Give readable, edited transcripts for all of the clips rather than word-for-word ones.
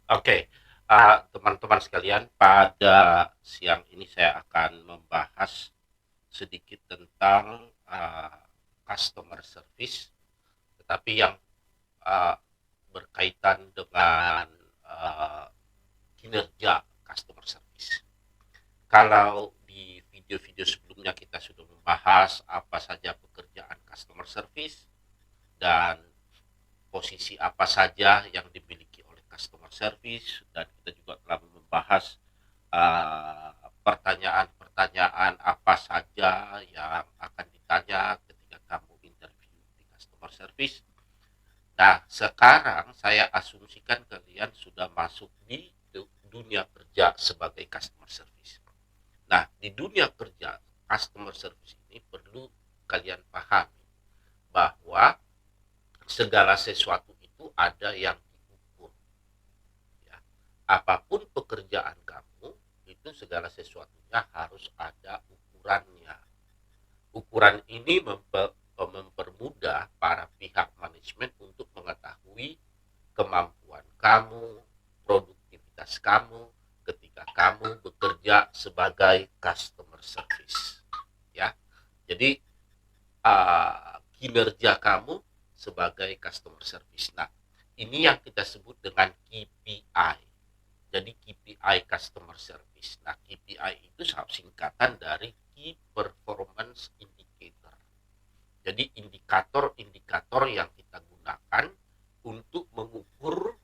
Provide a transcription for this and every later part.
Oke, teman-teman sekalian, pada siang ini saya akan membahas sedikit tentang customer service, tetapi yang uh, berkaitan dengan uh, kinerja customer service. Kalau di video-video sebelumnya kita sudah membahas apa saja pekerjaan customer service dan posisi apa saja yang dimiliki oleh customer service, dan kita juga telah membahas pertanyaan-pertanyaan apa saja yang akan ditanya ketika kamu interview di customer service. Nah, sekarang saya asumsikan kalian sudah masuk di dunia kerja sebagai customer service. Nah, di dunia kerja customer service ini perlu kalian pahami bahwa segala sesuatu itu ada yang diukur. Ya. Apapun pekerjaan kamu, itu segala sesuatunya harus ada ukurannya. Ukuran ini mempermudah para pihak manajemen untuk mengetahui kemampuan kamu, produktivitas kamu ketika kamu bekerja sebagai customer service. Ya, jadi kinerja kamu sebagai customer service. Nah, ini yang kita sebut dengan KPI. Jadi KPI customer service. Nah, KPI itu singkatan dari Key Performance Indicator. Jadi indikator-indikator yang kita gunakan untuk mengukur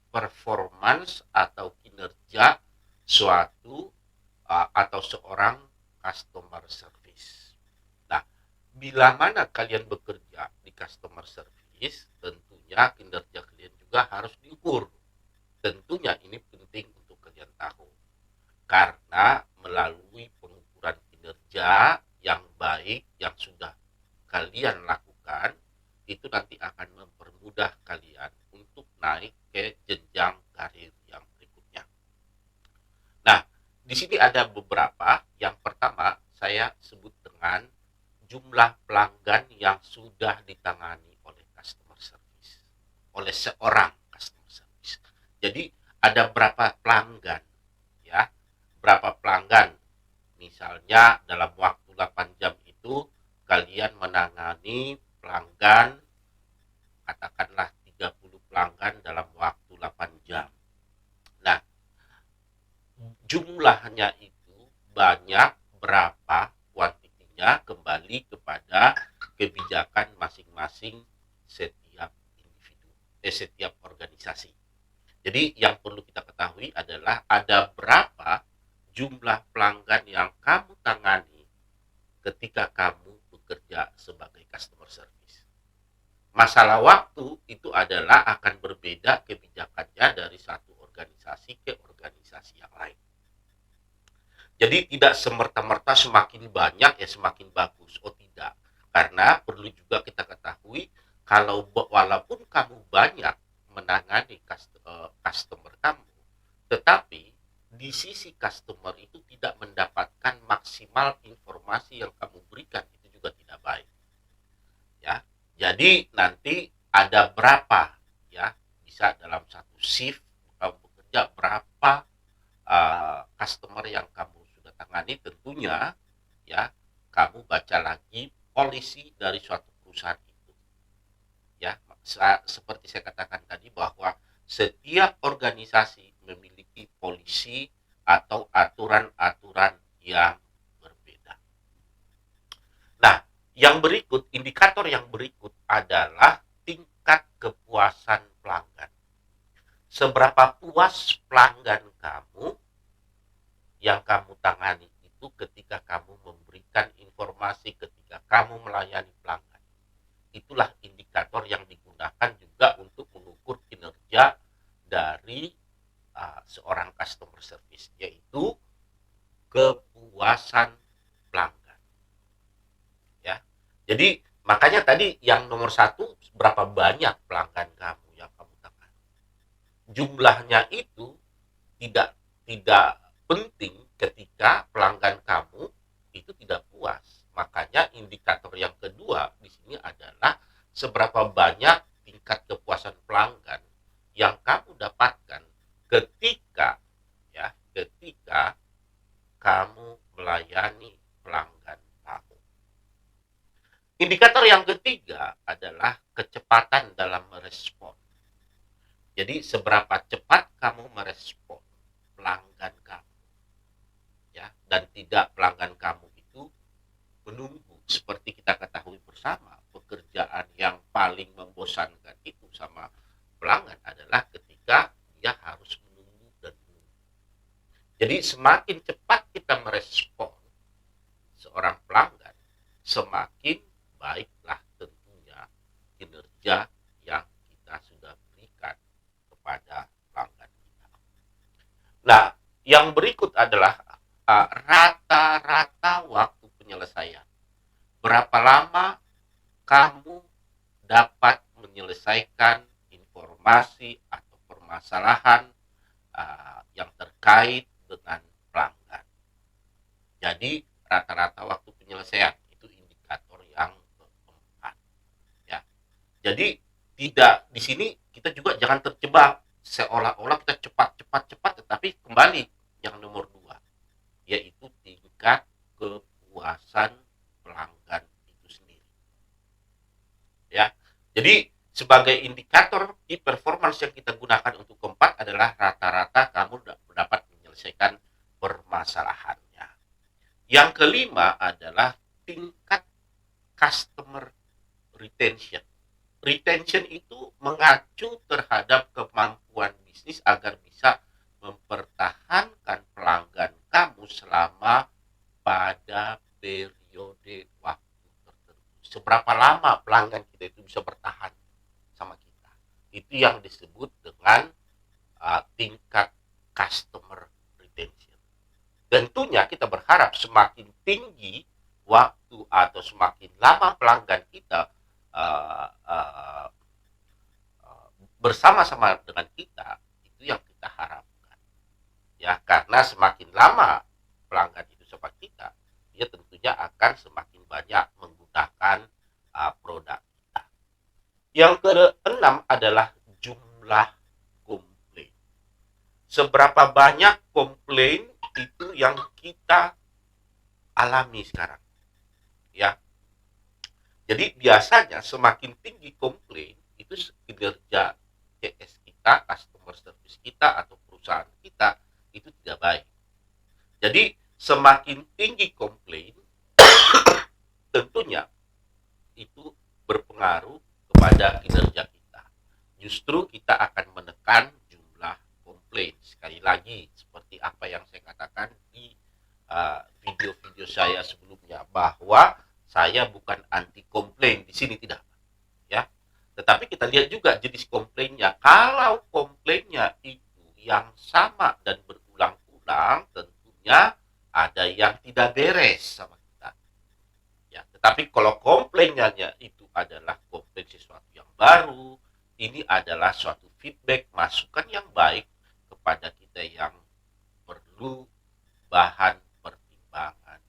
performance atau kinerja suatu atau seorang customer service. Nah, bila mana kalian bekerja di customer service, tentunya kinerja kalian juga harus diukur. Tentunya ini penting untuk kalian tahu. Karena melalui pengukuran kinerja yang baik yang sudah kalian lakukan, itu nanti akan mempermudah kalian untuk naik ke jenjang karir yang berikutnya. Nah, di sini ada beberapa. Yang pertama, saya sebut dengan jumlah pelanggan yang sudah ditangani oleh customer service, oleh seorang customer service. Jadi ada berapa pelanggan, ya, berapa pelanggan. Misalnya dalam waktu 8 jam itu kalian menangani pelanggan, katakanlah 30 pelanggan dalam waktu 8 jam. Nah, jumlahnya itu banyak berapa kuantitinya kembali kepada kebijakan masing-masing setiap individu, setiap organisasi. Jadi yang perlu kita ketahui adalah ada berapa jumlah pelanggan yang kamu tangani ketika kamu bekerja sebagai customer service. Masalah waktu itu adalah akan berbeda kebijakannya dari satu organisasi ke organisasi yang lain. Jadi tidak semerta-merta semakin banyak ya semakin bagus. Oh tidak. Karena perlu juga kita ketahui kalau walaupun kamu banyak menangani customer kamu, tetapi di sisi customer itu tidak mendapatkan maksimal informasi yang kamu berikan, itu juga tidak baik. Ya. Jadi nanti ada berapa, ya, bisa dalam satu shift kamu bekerja berapa customer yang kamu sudah tangani, tentunya ya kamu baca lagi polisi dari suatu perusahaan itu. Ya, seperti saya katakan tadi bahwa setiap organisasi memiliki polisi atau aturan-aturan yang berbeda. Nah, yang berikut, indikator yang berikut adalah tingkat kepuasan pelanggan. Seberapa puas pelanggan kamu yang kamu tangani itu ketika kamu memberikan informasi, ketika kamu melayani pelanggan. Itulah indikator yang digunakan juga untuk mengukur kinerja dari seorang customer service, yaitu kepuasan pelanggan. Ya, jadi makanya tadi yang nomor satu, berapa banyak pelanggan kamu yang kamu tangani. Jumlahnya itu tidak tidak penting ketika pelanggan kamu itu tidak puas. Makanya indikator yang kedua di sini adalah seberapa banyak tingkat kepuasan pelanggan yang kamu dapatkan merespon. Jadi seberapa cepat kamu merespon pelanggan kamu, ya, dan tidak pelanggan kamu itu menunggu. Seperti kita ketahui bersama, pekerjaan yang paling membosankan itu sama pelanggan adalah ketika dia harus menunggu dan menunggu. Jadi semakin cepat kita merespon seorang pelanggan, semakin baiklah tentunya kinerja yang kita sudah berikan kepada pelanggan kita. Nah, yang berikut adalah rata-rata waktu penyelesaian. Berapa lama kamu dapat menyelesaikan informasi atau permasalahan yang terkait dengan pelanggan. Jadi rata-rata waktu penyelesaian itu indikator yang keempat, ya. Jadi tidak di sini kita juga jangan terjebak seolah-olah kita cepat, tetapi kembali yang nomor 2, yaitu tingkat kepuasan pelanggan itu sendiri, ya. Jadi sebagai indikator di performance yang kita gunakan untuk keempat adalah rata-rata kamu dapat menyelesaikan permasalahannya. Yang kelima adalah tingkat customer retention. Retention itu mengacu terhadap kemampuan bisnis agar bisa mempertahankan pelanggan kamu selama pada periode waktu tertentu. Seberapa lama pelanggan kita itu bisa bertahan sama kita. Itu yang disebut dengan tingkat customer retention. Tentunya kita berharap semakin tinggi waktu atau semakin lama pelanggan kita bersama-sama dengan kita, itu yang kita harapkan, ya, karena semakin lama pelanggan itu sama kita, dia tentunya akan semakin banyak menggunakan produk kita. Yang keenam adalah jumlah komplain. Seberapa banyak komplain itu yang kita alami sekarang, ya. Jadi biasanya semakin tinggi komplain itu kinerja CS kita, customer service kita atau perusahaan kita itu tidak baik. Jadi semakin tinggi komplain tentunya itu berpengaruh kepada kinerja kita. Justru kita akan menekan jumlah komplain. Sekali lagi seperti apa yang saya katakan di video-video saya sebelumnya, bahwa saya bukan anti komplain di sini, tidak, ya. Tetapi kita lihat juga jenis komplainnya. Kalau komplainnya itu yang sama dan berulang-ulang, tentunya ada yang tidak beres sama kita, ya. Tetapi kalau komplainnya itu adalah komplain sesuatu yang baru, ini adalah suatu feedback, masukan yang baik kepada kita yang perlu bahan pertimbangan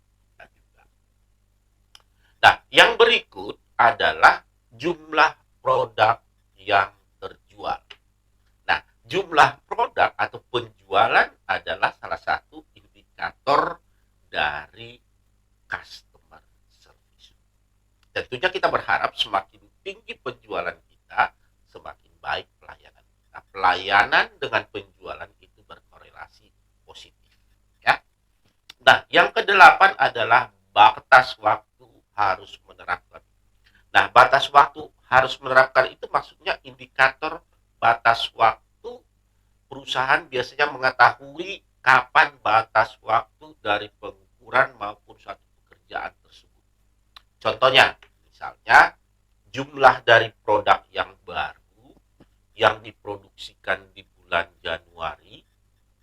juga. Nah, yang berikut adalah jumlah produk yang terjual. Nah, jumlah produk atau penjualan adalah salah satu indikator dari customer service. Tentunya kita berharap semakin tinggi penjualan kita, semakin baik pelayanan kita. Pelayanan dengan penjualan itu berkorelasi positif, ya. Nah, yang kedelapan adalah batas waktu harus menerapkan. Nah, batas waktu harus menerapkan itu maksudnya indikator batas waktu perusahaan biasanya mengetahui kapan batas waktu dari pengukuran maupun suatu pekerjaan tersebut. Contohnya, misalnya jumlah dari produk yang baru yang diproduksikan di bulan Januari,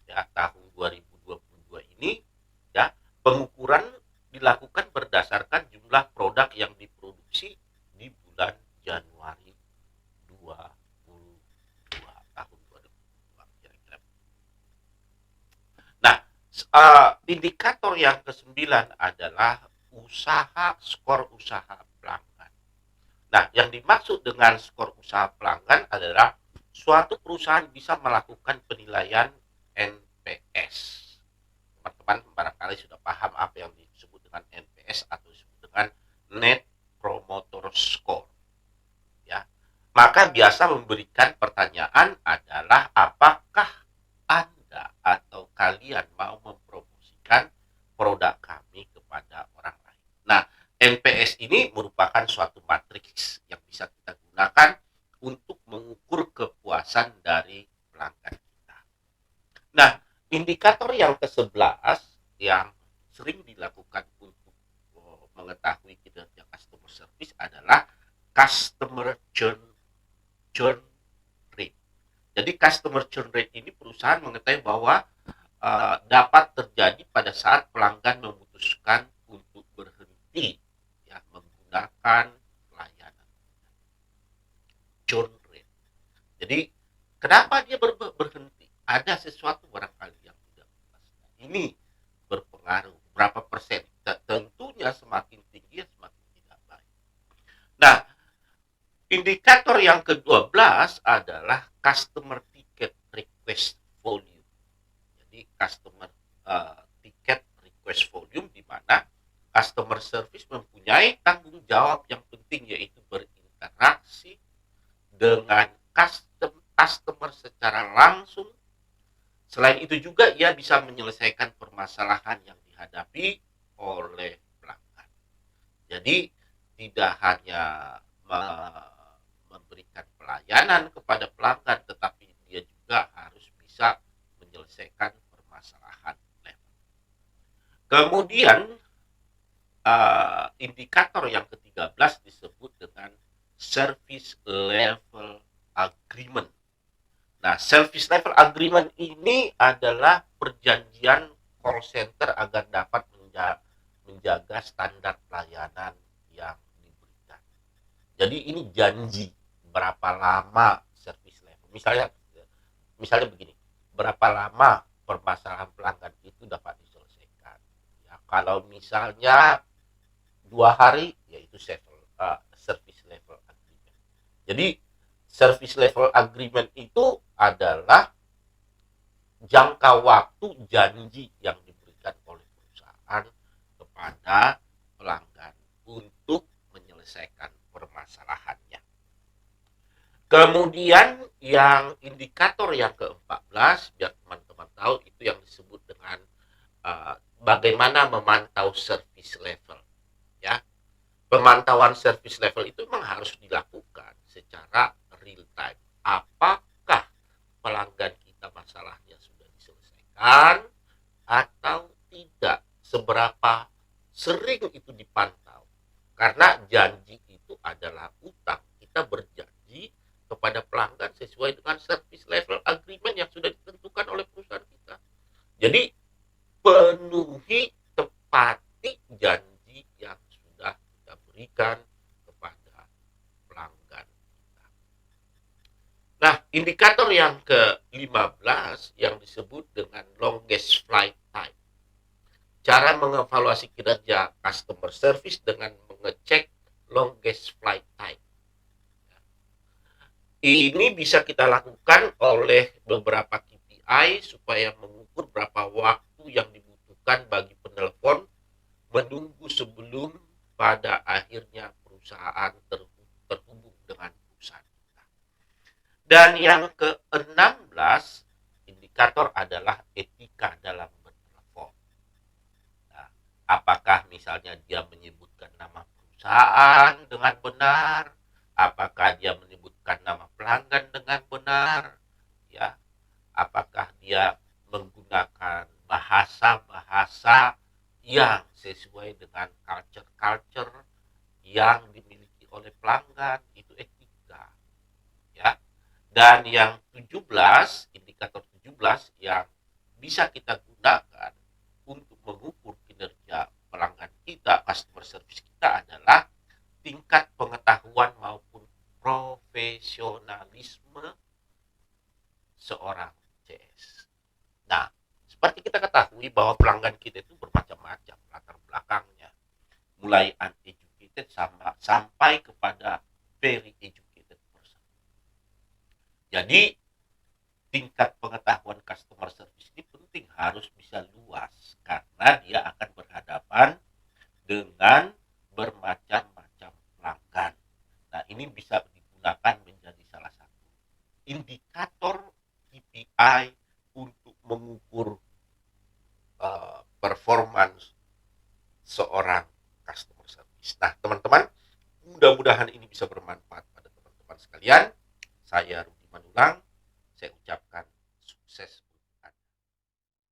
ya, tahun 2022 ini, ya, pengukuran dilakukan berdasarkan jumlah produk yang diproduksi di bulan Januari 2022 tahun 2022 kira-kira. Nah, indikator yang ke-9 adalah skor usaha pelanggan. Nah, yang dimaksud dengan skor usaha pelanggan adalah suatu perusahaan bisa melakukan penilaian NPS. Teman-teman barangkali sudah paham apa yang disebut dengan NPS atau disebut dengan Net Promoter Score, ya. Maka biasa memberikan pertanyaan adalah apakah Anda atau kalian mau mempromosikan produk kami kepada orang lain. Nah, NPS ini merupakan suatu matriks yang bisa kita gunakan untuk mengukur kepuasan dari pelanggan kita. Nah, indikator yang ke-11 yang sering dilakukan untuk mengetahui kinerja customer service adalah customer churn rate. Jadi customer churn rate ini perusahaan mengetahui bahwa dapat terjadi pada saat pelanggan memutuskan untuk berhenti ya menggunakan layanan. Churn rate. Jadi kenapa dia berhenti? Ada sesuatu barangkali yang tidak pas. Ini berpengaruh berapa persen. Tentunya semakin tinggi semakin tidak baik. Nah, indikator yang ke-12 adalah customer ticket request volume. Jadi customer ticket request volume di mana customer service mempunyai tanggung jawab yang penting yaitu berinteraksi dengan customer secara langsung. Selain itu juga ia bisa menyelesaikan permasalahan yang dihadapi oleh pelanggan. Jadi tidak hanya memberikan pelayanan kepada pelanggan, tetapi dia juga harus bisa menyelesaikan permasalahan level. Kemudian indikator yang ke-13 disebut dengan service level agreement. Nah, service level agreement ini adalah perjanjian call center agar dapat menjaga standar pelayanan yang diberikan. Jadi ini janji berapa lama service level. Misalnya begini, berapa lama permasalahan pelanggan itu dapat diselesaikan. Ya, kalau misalnya 2 hari, yaitu service level agreement. Jadi service level agreement itu adalah jangka waktu janji yang diberikan oleh perusahaan kepada pelanggan untuk menyelesaikan permasalahannya. Kemudian yang indikator yang ke-14 biar teman-teman tahu itu yang disebut dengan bagaimana memantau service level. Ya, pemantauan service level itu memang harus dilakukan secara real time. Apakah pelanggan kita masalahnya sudah diselesaikan atau tidak? Seberapa sering itu dipantau? Karena janji itu adalah utang. Kita berjanji kepada pelanggan sesuai dengan service level agreement yang sudah ditentukan oleh perusahaan kita. Jadi penuhi, tepati janji yang sudah kita berikan kepada pelanggan kita. Nah, indikator yang ke-15 yang disebut dengan longest flight time. Cara mengevaluasi kinerja customer service dengan mengecek longest flight time. Ini bisa kita lakukan oleh beberapa KPI supaya mengukur berapa waktu yang dibutuhkan bagi penelpon menunggu sebelum pada akhirnya perusahaan terhubung dengan perusahaan kita. Dan yang ke-16 indikator adalah etika dalam bertelepon. Nah, apakah misalnya dia menyebutkan nama perusahaan dengan benar, apakah dia menyebutkan nama pelanggan dengan benar, ya, apakah dia menggunakan bahasa-bahasa yang sesuai dengan culture yang dimiliki oleh pelanggan, itu etika, ya. Dan yang 17, indikator 17 yang bisa kita gunakan untuk mengukur kinerja pelanggan kita, customer service kita adalah tingkat pengetahuan maupun profesionalisme seorang CS. Nah, seperti kita ketahui bahwa pelanggan kita itu bermacam-macam latar belakangnya, mulai uneducated sampai kepada very educated person. Jadi tingkat pengetahuan customer service ini penting, harus bisa luas karena dia akan berhadapan dengan bermacam-macam pelanggan. Nah, ini bisa digunakan menjadi seorang customer service. Nah, teman-teman, mudah-mudahan ini bisa bermanfaat pada teman-teman sekalian. Saya Rudi Manulang, saya ucapkan sukses